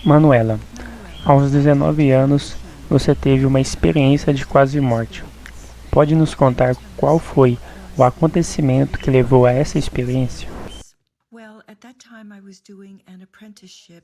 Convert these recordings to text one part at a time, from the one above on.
Manuela, aos 19 anos, você teve uma experiência de quase morte. Pode nos contar qual foi o acontecimento que levou a essa experiência?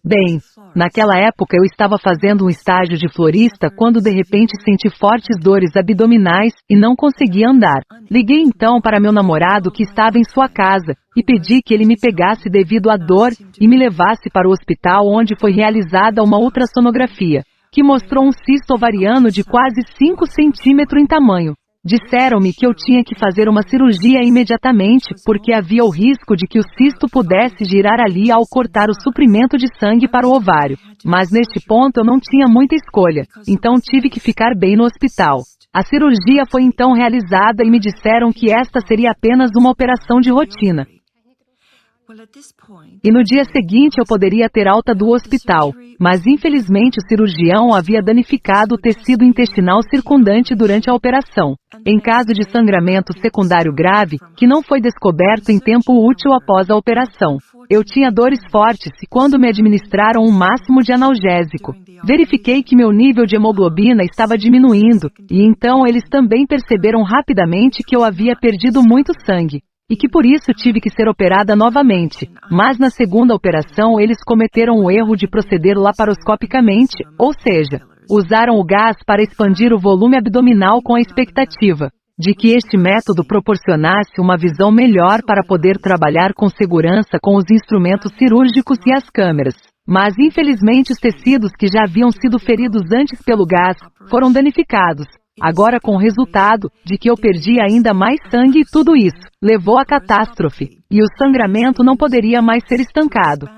Bem, naquela época eu estava fazendo um estágio de florista quando de repente senti fortes dores abdominais e não conseguia andar. Liguei então para meu namorado que estava em sua casa e pedi que ele me pegasse devido à dor e me levasse para o hospital onde foi realizada uma ultrassonografia, que mostrou um cisto ovariano de quase 5 centímetros em tamanho. Disseram-me que eu tinha que fazer uma cirurgia imediatamente porque havia o risco de que o cisto pudesse girar ali ao cortar o suprimento de sangue para o ovário. Mas neste ponto eu não tinha muita escolha, então tive que ficar bem no hospital. A cirurgia foi então realizada e me disseram que esta seria apenas uma operação de rotina. E no dia seguinte eu poderia ter alta do hospital, mas infelizmente o cirurgião havia danificado o tecido intestinal circundante durante a operação, em caso de sangramento secundário grave, que não foi descoberto em tempo útil após a operação. Eu tinha dores fortes e quando me administraram um máximo de analgésico, verifiquei que meu nível de hemoglobina estava diminuindo, e então eles também perceberam rapidamente que eu havia perdido muito sangue. E que por isso tive que ser operada novamente. Mas na segunda operação eles cometeram o erro de proceder laparoscopicamente, ou seja, usaram o gás para expandir o volume abdominal com a expectativa de que este método proporcionasse uma visão melhor para poder trabalhar com segurança com os instrumentos cirúrgicos e as câmeras. Mas infelizmente os tecidos que já haviam sido feridos antes pelo gás foram danificados. Agora com o resultado de que eu perdi ainda mais sangue e tudo isso levou à catástrofe, e o sangramento não poderia mais ser estancado.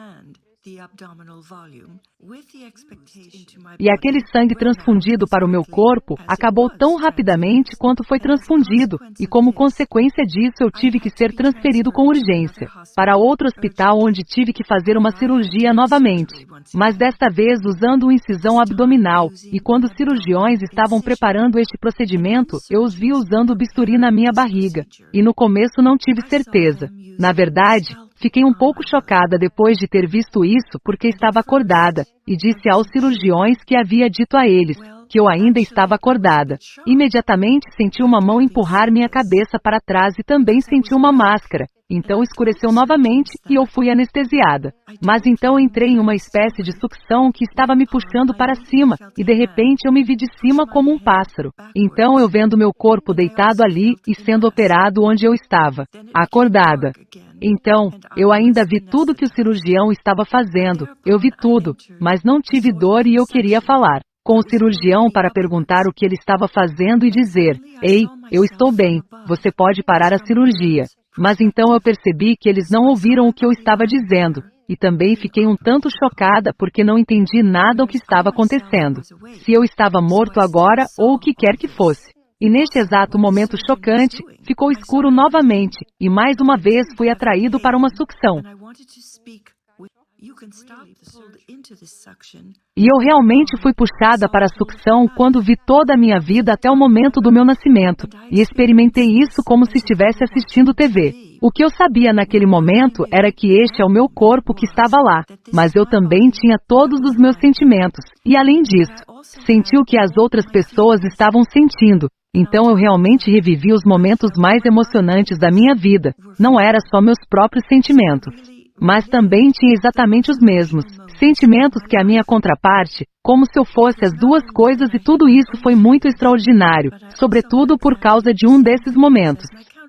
E aquele sangue transfundido para o meu corpo acabou tão rapidamente quanto foi transfundido, e como consequência disso eu tive que ser transferido com urgência para outro hospital onde tive que fazer uma cirurgia novamente, mas desta vez usando uma incisão abdominal, e quando os cirurgiões estavam preparando este procedimento, eu os vi usando o bisturi na minha barriga, e no começo não tive certeza. Na verdade, fiquei um pouco chocada depois de ter visto isso porque estava acordada, e disse aos cirurgiões que havia dito a eles que eu ainda estava acordada. Imediatamente senti uma mão empurrar minha cabeça para trás e também senti uma máscara. Então escureceu novamente e eu fui anestesiada. Mas então entrei em uma espécie de sucção que estava me puxando para cima, e de repente eu me vi de cima como um pássaro. Então eu vendo meu corpo deitado ali e sendo operado onde eu estava, acordada. Então, eu ainda vi tudo que o cirurgião estava fazendo, eu vi tudo, mas não tive dor e eu queria falar com o cirurgião para perguntar o que ele estava fazendo e dizer: "Ei, eu estou bem, você pode parar a cirurgia." Mas então eu percebi que eles não ouviram o que eu estava dizendo, e também fiquei um tanto chocada porque não entendi nada o que estava acontecendo. Se eu estava morto agora ou o que quer que fosse. E neste exato momento chocante, ficou escuro novamente, e mais uma vez fui atraído para uma sucção. E eu realmente fui puxada para a sucção quando vi toda a minha vida até o momento do meu nascimento, e experimentei isso como se estivesse assistindo TV. O que eu sabia naquele momento era que este é o meu corpo que estava lá, mas eu também tinha todos os meus sentimentos, e além disso, senti o que as outras pessoas estavam sentindo. Então eu realmente revivi os momentos mais emocionantes da minha vida, não era só meus próprios sentimentos, mas também tinha exatamente os mesmos sentimentos que a minha contraparte, como se eu fosse as duas coisas, e tudo isso foi muito extraordinário, sobretudo por causa de um desses momentos.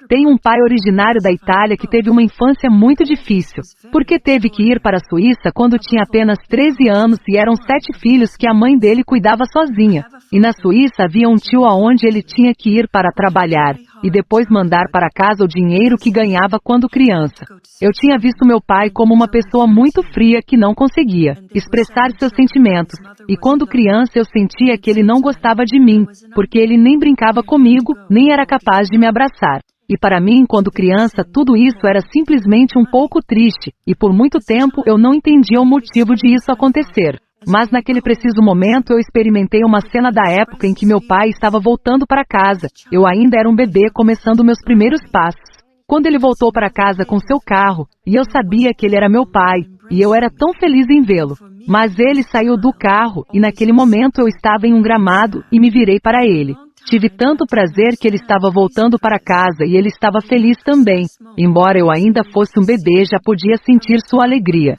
Tenho um pai originário da Itália que teve uma infância muito difícil, porque teve que ir para a Suíça quando tinha apenas 13 anos e eram 7 filhos que a mãe dele cuidava sozinha. E na Suíça havia um tio aonde ele tinha que ir para trabalhar, e depois mandar para casa o dinheiro que ganhava quando criança. Eu tinha visto meu pai como uma pessoa muito fria que não conseguia expressar seus sentimentos, e quando criança eu sentia que ele não gostava de mim, porque ele nem brincava comigo, nem era capaz de me abraçar. E para mim, quando criança, tudo isso era simplesmente um pouco triste, e por muito tempo eu não entendia o motivo de isso acontecer. Mas naquele preciso momento eu experimentei uma cena da época em que meu pai estava voltando para casa. Eu ainda era um bebê começando meus primeiros passos. Quando ele voltou para casa com seu carro, e eu sabia que ele era meu pai, e eu era tão feliz em vê-lo. Mas ele saiu do carro, e naquele momento eu estava em um gramado, e me virei para ele. Tive tanto prazer que ele estava voltando para casa e ele estava feliz também. Embora eu ainda fosse um bebê, já podia sentir sua alegria.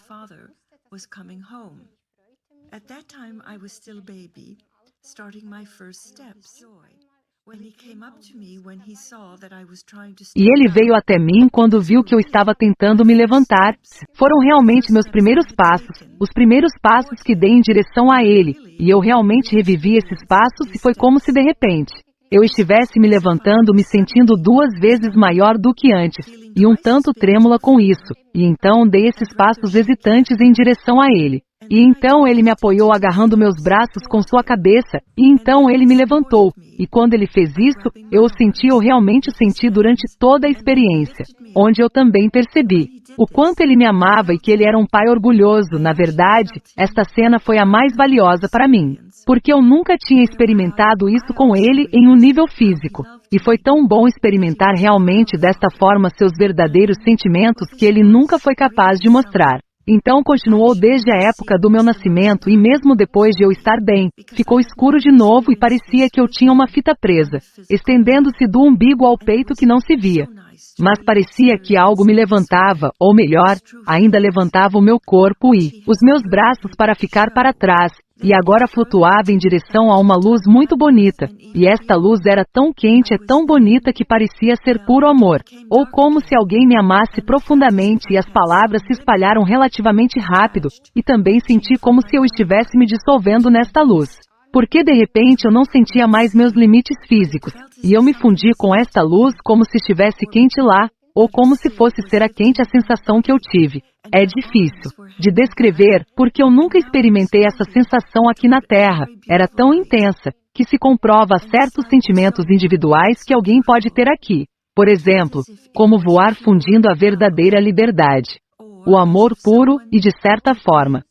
E ele veio até mim quando viu que eu estava tentando me levantar. Foram realmente meus primeiros passos, os primeiros passos que dei em direção a ele, e eu realmente revivi esses passos e foi como se de repente eu estivesse me levantando, me sentindo 2 vezes maior do que antes, e um tanto trêmula com isso, e então dei esses passos hesitantes em direção a ele. E então ele me apoiou agarrando meus braços com sua cabeça, e então ele me levantou, e quando ele fez isso, eu realmente o senti durante toda a experiência, onde eu também percebi o quanto ele me amava e que ele era um pai orgulhoso. Na verdade, esta cena foi a mais valiosa para mim, porque eu nunca tinha experimentado isso com ele em um nível físico, e foi tão bom experimentar realmente desta forma seus verdadeiros sentimentos que ele nunca foi capaz de mostrar. Então continuou desde a época do meu nascimento e mesmo depois de eu estar bem, ficou escuro de novo e parecia que eu tinha uma fita presa, estendendo-se do umbigo ao peito que não se via. Mas parecia que algo me levantava, ou melhor, ainda levantava o meu corpo e os meus braços para ficar para trás, e agora flutuava em direção a uma luz muito bonita, e esta luz era tão quente e tão bonita que parecia ser puro amor, ou como se alguém me amasse profundamente, e as palavras se espalharam relativamente rápido, e também senti como se eu estivesse me dissolvendo nesta luz. Porque de repente eu não sentia mais meus limites físicos, e eu me fundi com esta luz como se estivesse quente lá, ou como se fosse cera quente a sensação que eu tive. É difícil de descrever, porque eu nunca experimentei essa sensação aqui na Terra. Era tão intensa, que se comprova certos sentimentos individuais que alguém pode ter aqui. Por exemplo, como voar fundindo a verdadeira liberdade. O amor puro e de certa forma.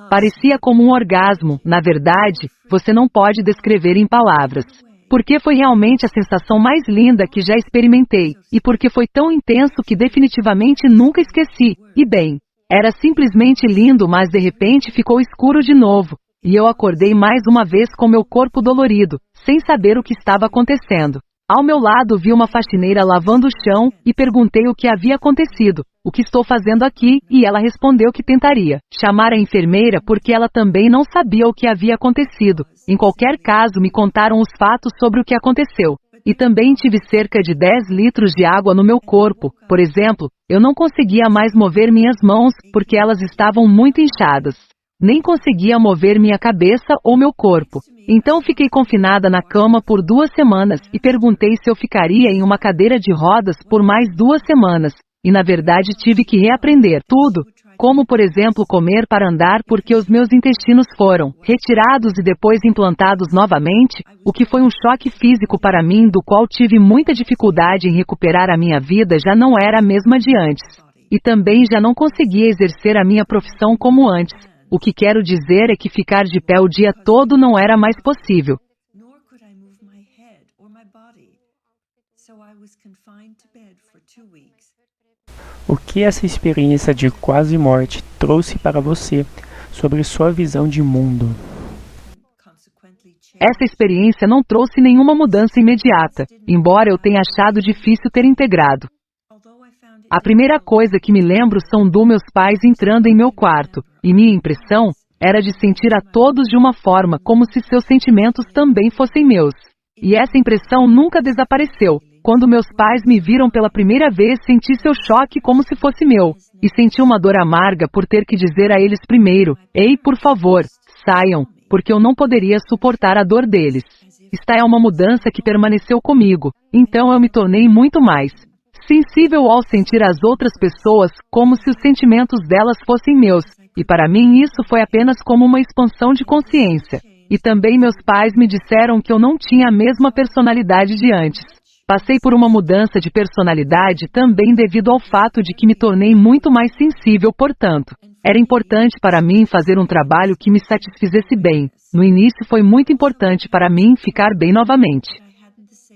Parecia como um orgasmo, na verdade, você não pode descrever em palavras. Porque foi realmente a sensação mais linda que já experimentei, e porque foi tão intenso que definitivamente nunca esqueci, e bem, era simplesmente lindo, mas de repente ficou escuro de novo, e eu acordei mais uma vez com meu corpo dolorido, sem saber o que estava acontecendo. Ao meu lado vi uma faxineira lavando o chão, e perguntei o que havia acontecido, o que estou fazendo aqui, e ela respondeu que tentaria chamar a enfermeira porque ela também não sabia o que havia acontecido. Em qualquer caso, me contaram os fatos sobre o que aconteceu. E também tive cerca de 10 litros de água no meu corpo. Por exemplo, eu não conseguia mais mover minhas mãos porque elas estavam muito inchadas. Nem conseguia mover minha cabeça ou meu corpo. Então fiquei confinada na cama por 2 semanas e perguntei se eu ficaria em uma cadeira de rodas por mais 2 semanas. E na verdade tive que reaprender tudo, como por exemplo comer para andar porque os meus intestinos foram retirados e depois implantados novamente, o que foi um choque físico para mim do qual tive muita dificuldade em recuperar. A minha vida já não era a mesma de antes. E também já não conseguia exercer a minha profissão como antes. O que quero dizer é que ficar de pé o dia todo não era mais possível. O que essa experiência de quase morte trouxe para você sobre sua visão de mundo? Essa experiência não trouxe nenhuma mudança imediata, embora eu tenha achado difícil ter integrado. A primeira coisa que me lembro são dos meus pais entrando em meu quarto, e minha impressão era de sentir a todos de uma forma como se seus sentimentos também fossem meus. E essa impressão nunca desapareceu. Quando meus pais me viram pela primeira vez, senti seu choque como se fosse meu, e senti uma dor amarga por ter que dizer a eles primeiro: "Ei, por favor, saiam", porque eu não poderia suportar a dor deles. Esta é uma mudança que permaneceu comigo, então eu me tornei muito mais sensível ao sentir as outras pessoas como se os sentimentos delas fossem meus, e para mim isso foi apenas como uma expansão de consciência. E também meus pais me disseram que eu não tinha a mesma personalidade de antes. Passei por uma mudança de personalidade também devido ao fato de que me tornei muito mais sensível, portanto, era importante para mim fazer um trabalho que me satisfizesse bem. No início foi muito importante para mim ficar bem novamente.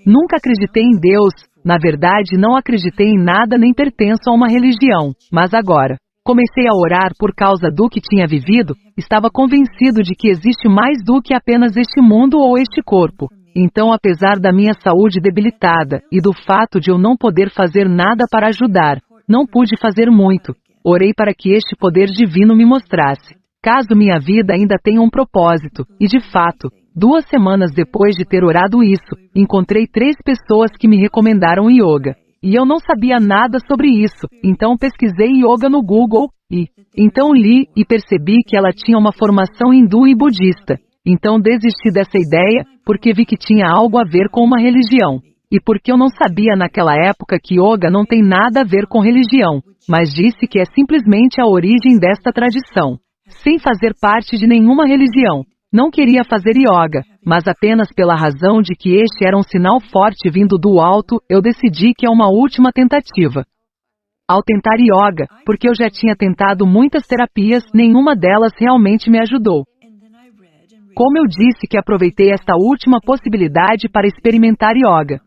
Nunca acreditei em Deus, na verdade não acreditei em nada nem pertenço a uma religião, mas agora Comecei a orar por causa do que tinha vivido, estava convencido de que existe mais do que apenas este mundo ou este corpo. Então, apesar da minha saúde debilitada e do fato de eu não poder fazer nada para ajudar, não pude fazer muito. Orei para que este poder divino me mostrasse, caso minha vida ainda tenha um propósito, e de fato, 2 semanas depois de ter orado isso, encontrei 3 pessoas que me recomendaram yoga. E eu não sabia nada sobre isso, então pesquisei yoga no Google, e então li e percebi que ela tinha uma formação hindu e budista. Então desisti dessa ideia, porque vi que tinha algo a ver com uma religião. E porque eu não sabia naquela época que yoga não tem nada a ver com religião, mas disse que é simplesmente a origem desta tradição. Sem fazer parte de nenhuma religião. Não queria fazer yoga, mas apenas pela razão de que este era um sinal forte vindo do alto, eu decidi que é uma última tentativa. Ao tentar yoga, porque eu já tinha tentado muitas terapias, nenhuma delas realmente me ajudou. Como eu disse que aproveitei esta última possibilidade para experimentar yoga.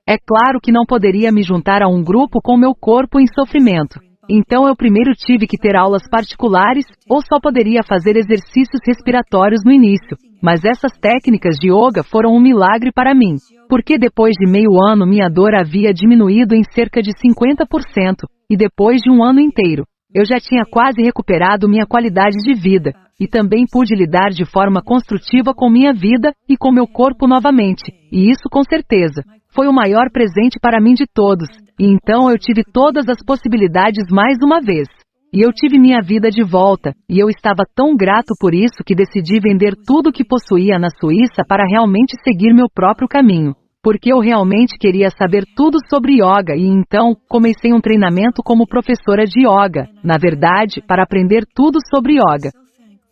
É claro que não poderia me juntar a um grupo com meu corpo em sofrimento. Então eu primeiro tive que ter aulas particulares, ou só poderia fazer exercícios respiratórios no início. Mas essas técnicas de yoga foram um milagre para mim, porque depois de meio ano minha dor havia diminuído em cerca de 50%, e depois de um ano inteiro, eu já tinha quase recuperado minha qualidade de vida, e também pude lidar de forma construtiva com minha vida e com meu corpo novamente, e isso com certeza foi o maior presente para mim de todos, e então eu tive todas as possibilidades mais uma vez. E eu tive minha vida de volta, e eu estava tão grato por isso que decidi vender tudo que possuía na Suíça para realmente seguir meu próprio caminho. Porque eu realmente queria saber tudo sobre yoga e então comecei um treinamento como professora de yoga, na verdade, para aprender tudo sobre yoga.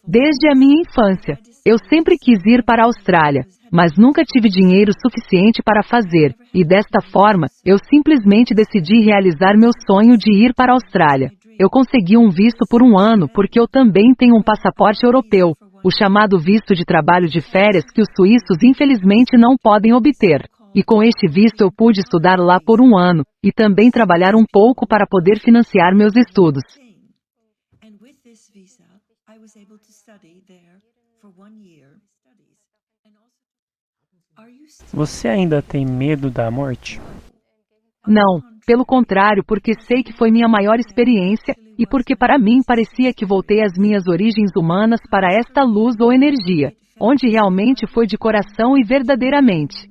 Desde a minha infância, eu sempre quis ir para a Austrália, mas nunca tive dinheiro suficiente para fazer, e desta forma, eu simplesmente decidi realizar meu sonho de ir para a Austrália. Eu consegui um visto por 1 ano porque eu também tenho um passaporte europeu, o chamado visto de trabalho de férias que os suíços infelizmente não podem obter. E com este visto eu pude estudar lá por 1 ano, e também trabalhar um pouco para poder financiar meus estudos. Você ainda tem medo da morte? Não, pelo contrário, porque sei que foi minha maior experiência, e porque para mim parecia que voltei às minhas origens humanas para esta luz ou energia, onde realmente foi de coração e verdadeiramente.